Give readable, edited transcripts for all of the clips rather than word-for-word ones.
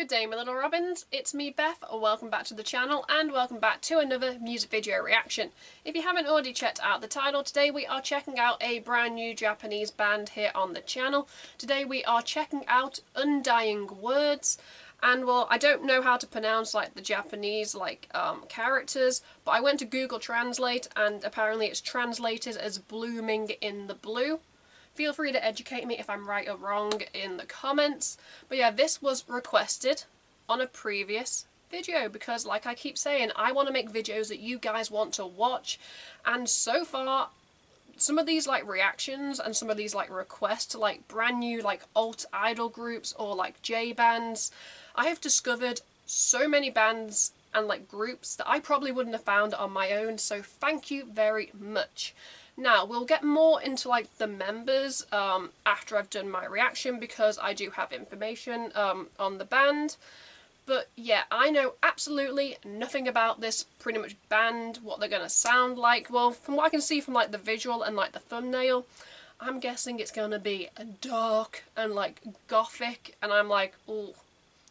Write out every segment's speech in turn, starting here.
Good day, my little robins. It's me, Beth. Welcome back to the channel and welcome back to another music video reaction. If you haven't already checked out the title, today we are checking out a brand new Japanese band here on the channel. Today we are checking out Undying Words. And well, I don't know how to pronounce like the Japanese characters, but I went to Google Translate and apparently it's translated as blooming in the blue. Feel free to educate me if I'm right or wrong in the comments. But yeah, this was requested on a previous video because, like I keep saying, I want to make videos that you guys want to watch. And so far, some of these reactions and some of these requests to brand new alt idol groups or J bands, I have discovered so many bands and groups that I probably wouldn't have found on my own. So thank you very much. Now, we'll get more into the members after I've done my reaction because I do have information on the band. But yeah, I know absolutely nothing about this pretty much band, what they're going to sound like. Well, from what I can see from the visual and the thumbnail, I'm guessing it's going to be dark and gothic, and I'm ooh.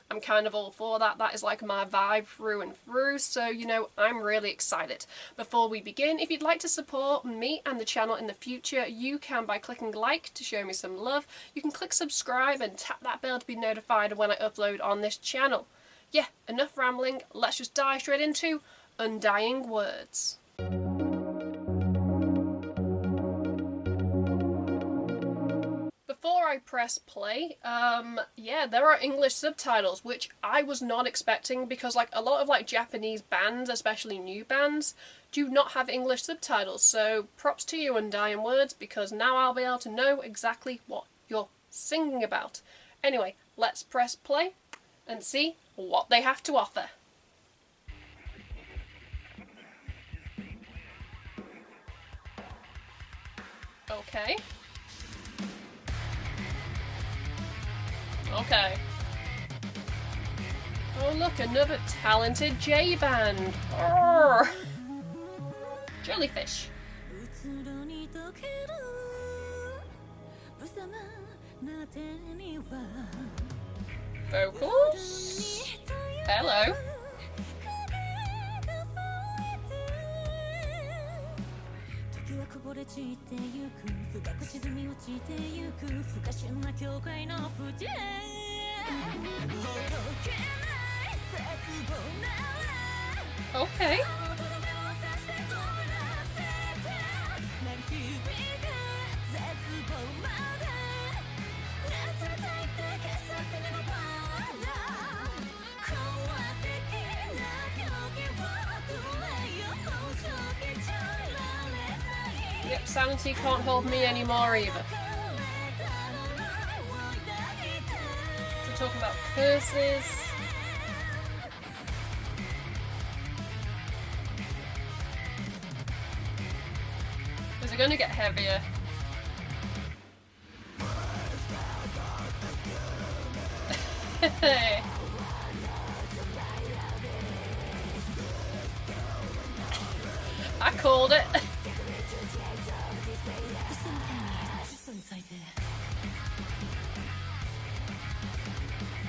I'm kind of all for that. That is my vibe through and through. So, you know, I'm really excited. Before we begin, if you'd like to support me and the channel in the future, you can by clicking like to show me some love. You can click subscribe and tap that bell to be notified when I upload on this channel. Yeah, enough rambling. Let's just dive straight into Undying Words. Before I press play, yeah, there are English subtitles, which I was not expecting because a lot of Japanese bands, especially new bands, do not have English subtitles. So props to you, Undying Words, because now I'll be able to know exactly what you're singing about. Anyway, let's press play and see what they have to offer. Okay. Okay. Oh look, another talented J band. Arrgh. Jellyfish. Vocals. Hello. Okay. Yep, sanity can't hold me anymore either. We're talking about curses. Is it going to get heavier? I called it.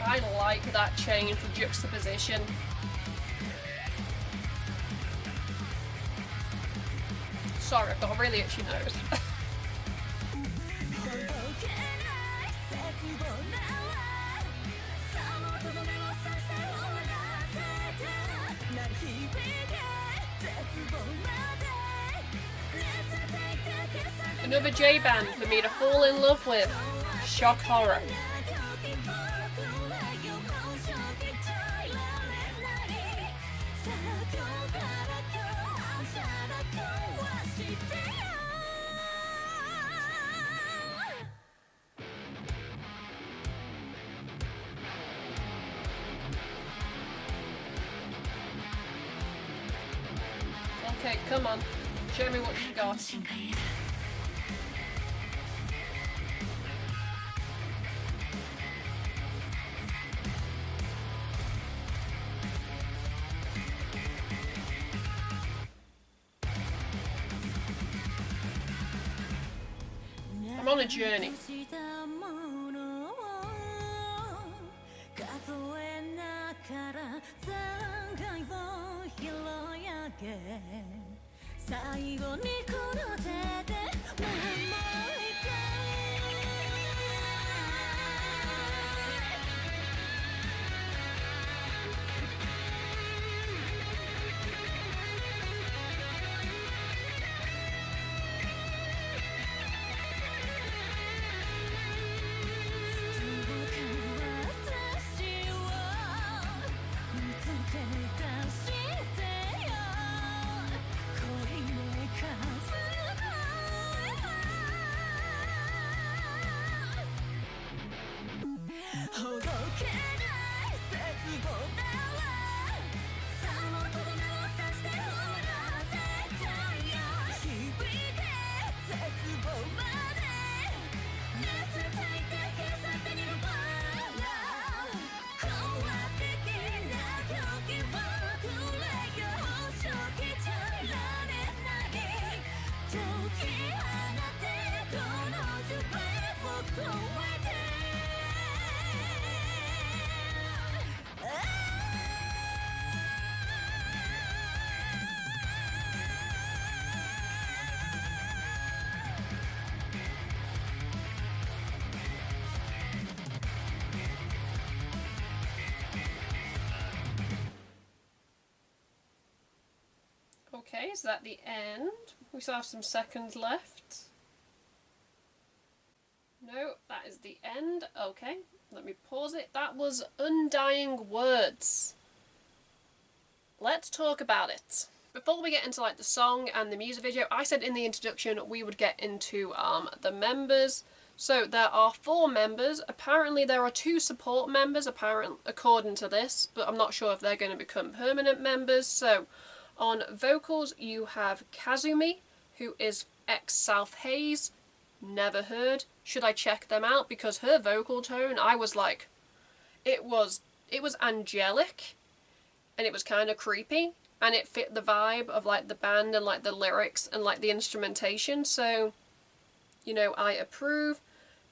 I like that change for juxtaposition. Sorry, I've got a really itchy nose. Another J band for me to fall in love with. Shock horror. Okay, come on. Show me what you got. I'm on a journey. Okay, is that the end? We still have some seconds left. No, that is the end. Okay, let me pause it. That was Undying Words. Let's talk about it. Before we get into like the song and the music video, I said in the introduction we would get into the members. So there are 4 members. Apparently there are 2 support members, according to this, but I'm not sure if they're going to become permanent members. So on vocals you have Kasumi, who is ex-South Haze. Never heard. Should I check them out? Because her vocal tone, I was like, it was angelic, and it was kind of creepy, and it fit the vibe of like the band and like the lyrics and like the instrumentation. So, you know, I approve.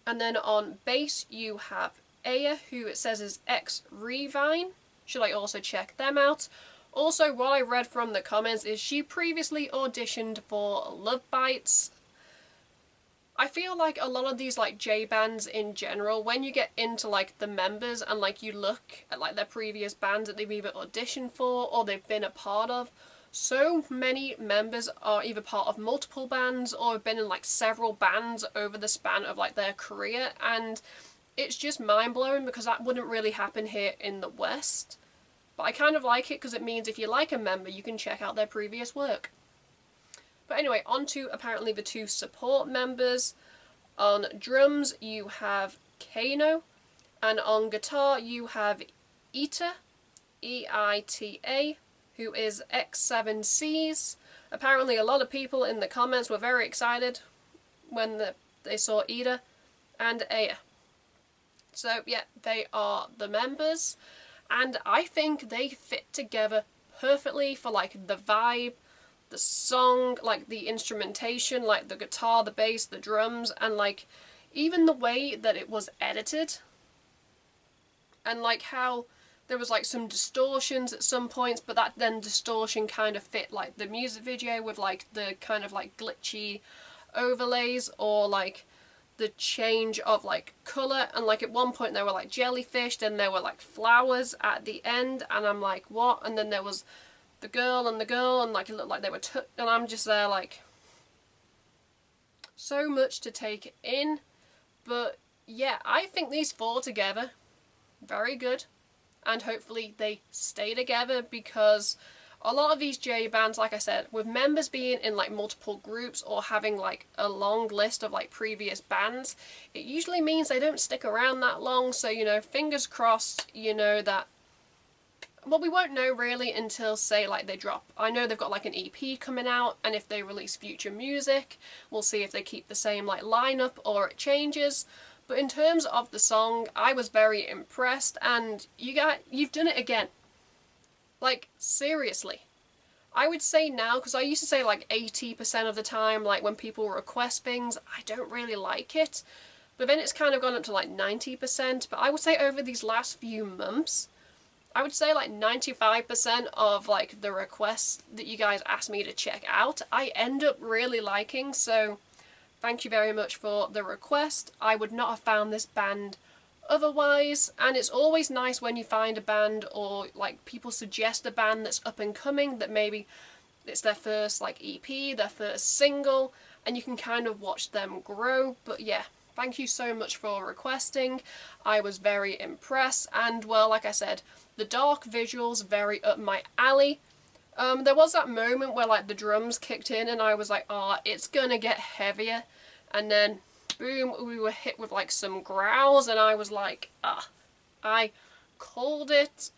And then on bass you have Eita, who it says is ex-Revine. Should I also check them out? Also, what I read from the comments is she previously auditioned for Love Bites. I feel like a lot of these like J bands in general, when you get into like the members and like you look at like their previous bands that they've either auditioned for or they've been a part of, so many members are either part of multiple bands or have been in like several bands over the span of like their career, and it's just mind-blowing because that wouldn't really happen here in the West. But I kind of like it because it means if you like a member you can check out their previous work. But anyway, on to apparently the 2 support members. On drums you have Kano, and on guitar you have Eita, E-I-T-A, who is X7Cs. Apparently a lot of people in the comments were very excited when they saw Eita and Eita. So yeah, they are the members, and I think they fit together perfectly for like the vibe, the song, like the instrumentation, like the guitar, the bass, the drums, and like even the way that it was edited, and like how there was like some distortions at some points, but that then distortion kind of fit like the music video with like the kind of like glitchy overlays or like the change of like colour. And like at one point there were like jellyfish, then there were like flowers at the end, and I'm like, what? And then there was the girl and like it looked like they were and I'm just there like, so much to take in. But yeah, I think these 4 together, very good, and hopefully they stay together, because a lot of these J bands, like I said, with members being in like multiple groups or having like a long list of like previous bands, it usually means they don't stick around that long. So, you know, fingers crossed, you know, that, well, we won't know really until, say, like they drop. I know they've got like an EP coming out, and if they release future music, we'll see if they keep the same like lineup or it changes. But in terms of the song, I was very impressed, and you've done it again. Like, seriously. I would say now, because I used to say like 80% of the time, like when people request things, I don't really like it. But then it's kind of gone up to like 90%. But I would say over these last few months, I would say like 95% of like the requests that you guys asked me to check out, I end up really liking, so thank you very much for the request. I would not have found this band otherwise, and it's always nice when you find a band or like people suggest a band that's up and coming, that maybe it's their first like EP, their first single, and you can kind of watch them grow. But yeah, thank you so much for requesting. I was very impressed, and well, like I said, the dark visuals very up my alley. There was that moment where like the drums kicked in and I was like, oh, it's gonna get heavier, and then boom, we were hit with like some growls and I was like, I called it.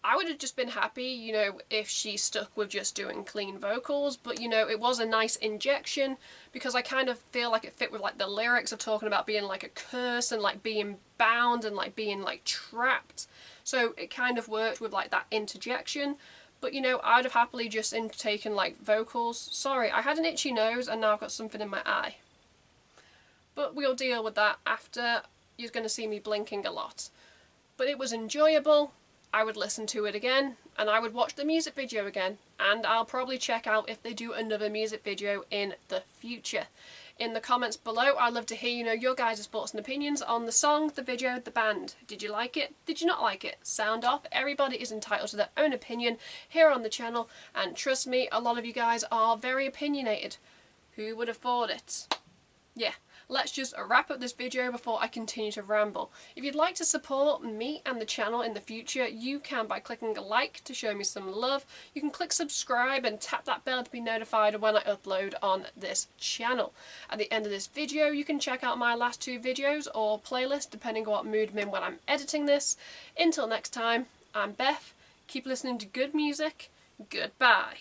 I would have just been happy, you know, if she stuck with just doing clean vocals, but you know, it was a nice injection because I kind of feel like it fit with like the lyrics of talking about being like a curse and like being bound and like being like trapped. So it kind of worked with like that interjection. But you know, I'd have happily just taken like vocals. Sorry, I had an itchy nose and now I've got something in my eye. But we'll deal with that after. You're going to see me blinking a lot. But it was enjoyable. I would listen to it again, and I would watch the music video again, and I'll probably check out if they do another music video in the future. In the comments below, I'd love to hear, you know, your guys' thoughts and opinions on the song, the video, the band. Did you like it? Did you not like it? Sound off. Everybody is entitled to their own opinion here on the channel, and trust me, a lot of you guys are very opinionated. Who would have thought it? Yeah. Let's just wrap up this video before I continue to ramble. If you'd like to support me and the channel in the future, you can by clicking a like to show me some love. You can click subscribe and tap that bell to be notified when I upload on this channel. At the end of this video, you can check out my last 2 videos or playlist, depending on what mood I'm in when I'm editing this. Until next time, I'm Beth. Keep listening to good music. Goodbye.